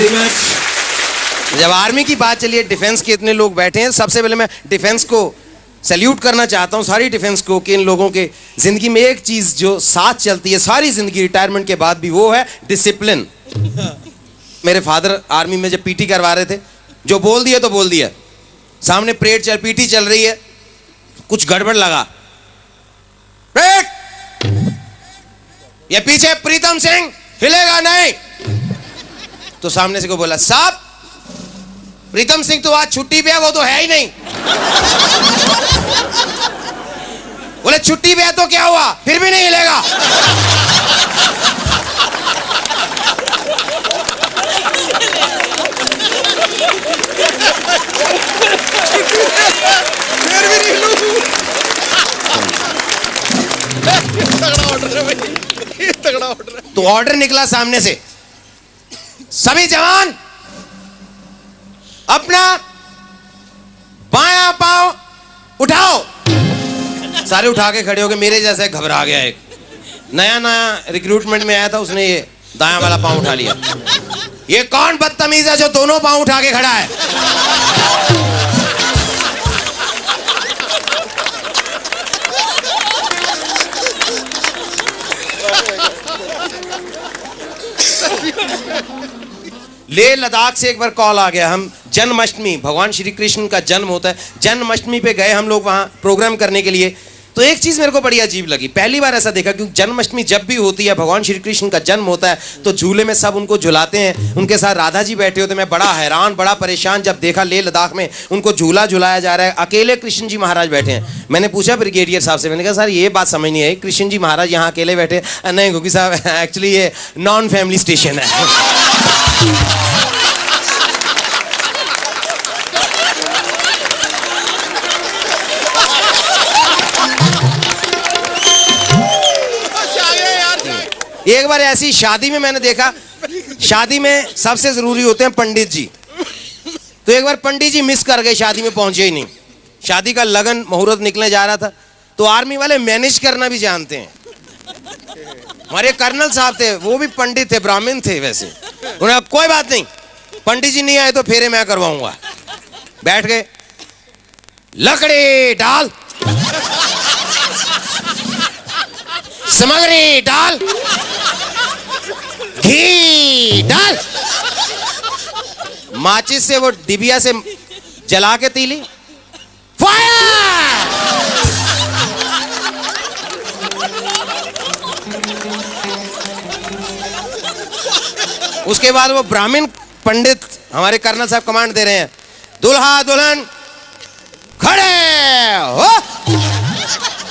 जब आर्मी की बात चली है, डिफेंस के इतने लोग बैठे हैं, सबसे पहले मैं डिफेंस को सैल्यूट करना चाहता हूं, सारी डिफेंस को, कि इन लोगों के जिंदगी में एक चीज जो साथ चलती है सारी जिंदगी रिटायरमेंट के बाद भी, वो है डिसिप्लिन। मेरे फादर आर्मी में जब पीटी करवा रहे थे, जो बोल दिया तो बोल दिया। सामने परेड पीटी चल रही है, कुछ गड़बड़ लगा, ये पीछे प्रीतम सिंह हिलेगा नहीं, तो सामने से को बोला, साहब प्रीतम सिंह तो आज छुट्टी पे है, वो तो है ही नहीं। बोले छुट्टी पे है तो क्या हुआ, फिर भी नहीं हिलेगा। फिर भी नहीं हिलूं। तगड़ा ऑर्डर है भाई, ये तगड़ा ऑर्डर है। तो ऑर्डर निकला सामने से, सभी जवान अपना बायां पांव उठाओ। सारे उठा के खड़े हो गए। मेरे जैसे घबरा गया, एक नया रिक्रूटमेंट में आया था, उसने ये दायां वाला पांव उठा लिया। ये कौन बदतमीज है जो दोनों पांव उठा के खड़ा है? लेह लद्दाख से एक बार कॉल आ गया। हम जन्माष्टमी, भगवान श्री कृष्ण का जन्म होता है, जन्माष्टमी पे गए हम लोग वहाँ प्रोग्राम करने के लिए। तो एक चीज़ मेरे को बड़ी अजीब लगी, पहली बार ऐसा देखा, क्योंकि जन्माष्टमी जब भी होती है, भगवान श्री कृष्ण का जन्म होता है, तो झूले में सब उनको झुलाते हैं। उनके साथ राधा जी बैठे होते। मैं बड़ा हैरान, बड़ा परेशान जब देखा लेह लद्दाख में उनको झूला झुलाया जा रहा है, अकेले कृष्ण जी महाराज बैठे हैं। मैंने पूछा ब्रिगेडियर साहब से, मैंने कहा सर ये बात समझ नहीं आई, कृष्ण जी महाराज यहाँ अकेले बैठे? नहीं क्योंकि साहब एक्चुअली ये नॉन फैमिली स्टेशन है। एक बार ऐसी शादी में मैंने देखा, शादी में सबसे जरूरी होते हैं पंडित जी। तो एक बार पंडित जी मिस कर गए, शादी में पहुंचे ही नहीं। शादी का लगन मुहूर्त निकलने जा रहा था, तो आर्मी वाले मैनेज करना भी जानते हैं। हमारे कर्नल साहब थे, वो भी पंडित थे, ब्राह्मण थे वैसे। उन्हें कोई बात नहीं, पंडित जी नहीं आए तो फेरे मैं करवाऊंगा। बैठ गए, लकड़ी डाल, सामग्री डाल, घी डाल, माचिस से वो डिबिया से जला के तीली, फायर। उसके बाद वो ब्राह्मण पंडित, हमारे कर्नल साहब कमांड दे रहे हैं, दुल्हा दुल्हन खड़े हो।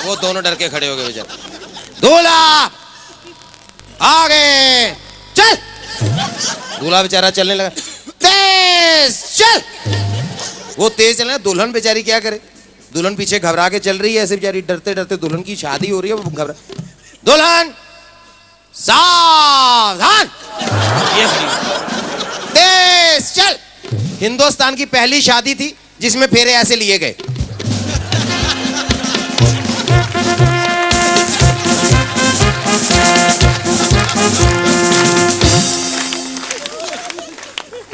वो दोनों डर के खड़े हो गए बेचारे। दूल्हा आगे चल। दूल्हा बेचारा चलने लगा, तेज चल। वो तेज चलना, दुल्हन बेचारी क्या करे, दुल्हन पीछे घबरा के चल रही है, ऐसे बेचारी डरते डरते, दुल्हन की शादी हो रही है, वो घबरा। दुल्हन सावधान, तेज चल। हिंदुस्तान की पहली शादी थी जिसमें फेरे ऐसे लिए गए।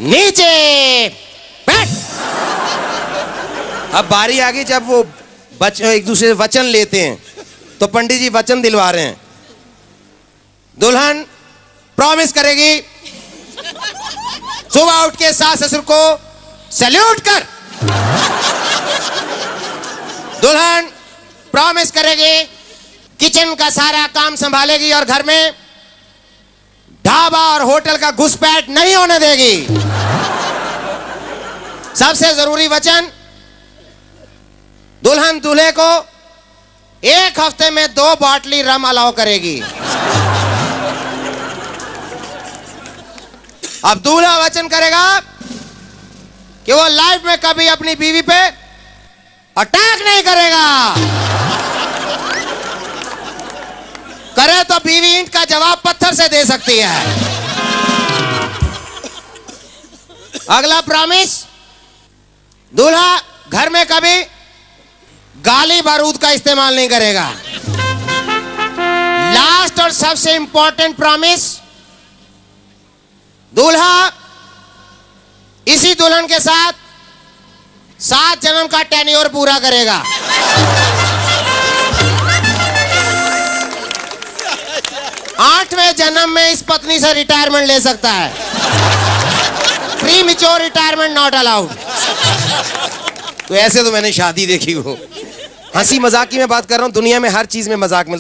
नीचे बैठ। अब बारी आ गई जब वो एक दूसरे से वचन लेते हैं, तो पंडित जी वचन दिलवा रहे हैं। दुल्हन प्रॉमिस करेगी, सुबह उठ के सास ससुर को सैल्यूट कर। दुल्हन प्रॉमिस करेगी, किचन का सारा काम संभालेगी और घर में ढाबा और होटल का घुसपैठ नहीं होने देगी। सबसे जरूरी वचन, दुल्हन दूल्हे को एक हफ्ते में 2 बॉटली रम अलाउ करेगी। अब दूल्हा वचन करेगा कि वो लाइफ में कभी अपनी बीवी पे अटैक नहीं करेगा। करे तो बीवी ईंट का जवाब पत्थर से दे सकती है। अगला प्रॉमिस, दूल्हा घर में कभी गाली बारूद का इस्तेमाल नहीं करेगा। लास्ट और सबसे इंपॉर्टेंट प्रॉमिस, दूल्हा इसी दुल्हन के साथ 7 जन्म का टेन्योर पूरा करेगा। 8वें जन्म में इस पत्नी से रिटायरमेंट ले सकता है। Premature retirement not allowed. तो ऐसे तो मैंने शादी देखी हो। हंसी मजाक की मैं बात कर रहा हूँ, दुनिया में हर चीज में मजाक मिलता है।